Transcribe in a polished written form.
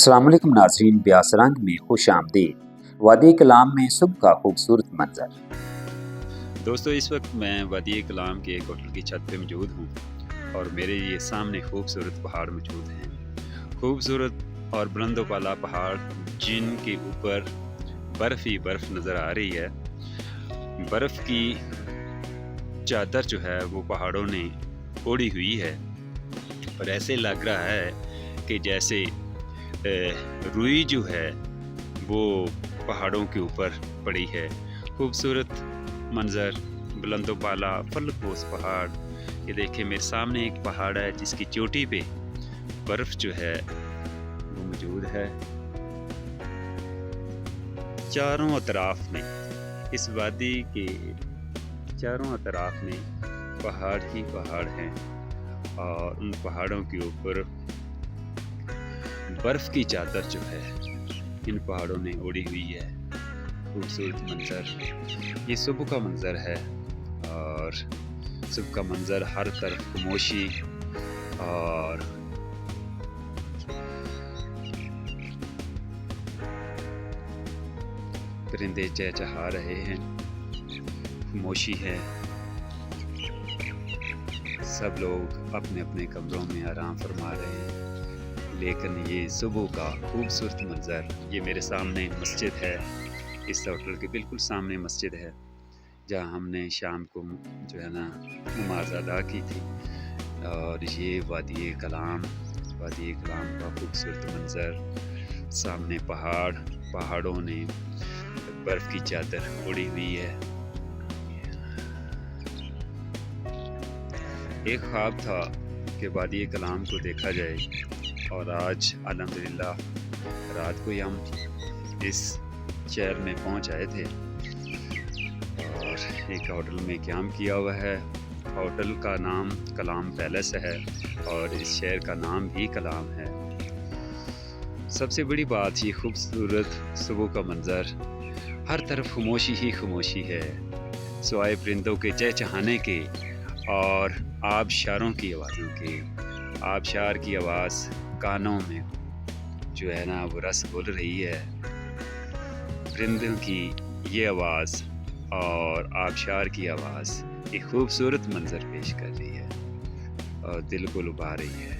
अस्सलाम वालेकुम नाज़रीन, ब्यास रंग में खुश आमदीद। वादी कलाम में सुबह का खूबसूरत मंजर। दोस्तों, इस वक्त मैं वादी कलाम के एक होटल की छत पे मौजूद हूँ और मेरे ये सामने खूबसूरत पहाड़ मौजूद हैं। खूबसूरत और बुलंद वाला पहाड़ जिनके ऊपर बर्फ़ ही बर्फ़ नज़र आ रही है। बर्फ़ की चादर जो है वो पहाड़ों ने ओढ़ी हुई है और ऐसे लग रहा है कि जैसे रुई जो है वो पहाड़ों के ऊपर पड़ी है। खूबसूरत मंज़र, बुलंद बाला फलकोस पहाड़। ये देखिए मेरे सामने एक पहाड़ है जिसकी चोटी पे बर्फ़ जो है वो मौजूद है। चारों अतराफ में, इस वादी के चारों अतराफ में पहाड़ ही पहाड़ हैं और उन पहाड़ों के ऊपर बर्फ़ की चादर जो है इन पहाड़ों ने ओढ़ी हुई है। खूबसूरत मंज़र, ये सुबह का मंज़र है और सुबह का मंज़र, हर तरफ खामोशी और परिंदे चहचहा रहे हैं, खामोशी है। सब लोग अपने अपने कमरों में आराम फरमा रहे हैं, लेकिन ये सुबह का खूबसूरत मंज़र। ये मेरे सामने मस्जिद है, इस होटल के बिल्कुल सामने मस्जिद है जहाँ हमने शाम को जो है ना नमाज अदा की थी। और ये वादी कलाम का खूबसूरत मंज़र, सामने पहाड़ों ने बर्फ़ की चादर ओढ़ी हुई है। एक ख्वाब था कि वादी कलाम को देखा जाए और आज अल्हम्दुलिल्लाह रात को ही हम इस शहर में पहुंच आए थे और एक होटल में क़याम किया हुआ है। होटल का नाम कलाम पैलेस है और इस शहर का नाम भी कलाम है। सबसे बड़ी बात ये खूबसूरत सुबह का मंज़र, हर तरफ खामोशी ही खामोशी है, सिवाय परिंदों के चहचहाने के और आबशारों की आवाज़ों के। आबशार की आवाज़ कानों में जो है ना वो रस घोल रही है। परिंदों की ये आवाज़ और आबशार की आवाज़ एक खूबसूरत मंज़र पेश कर रही है और दिल को लुभा रही है।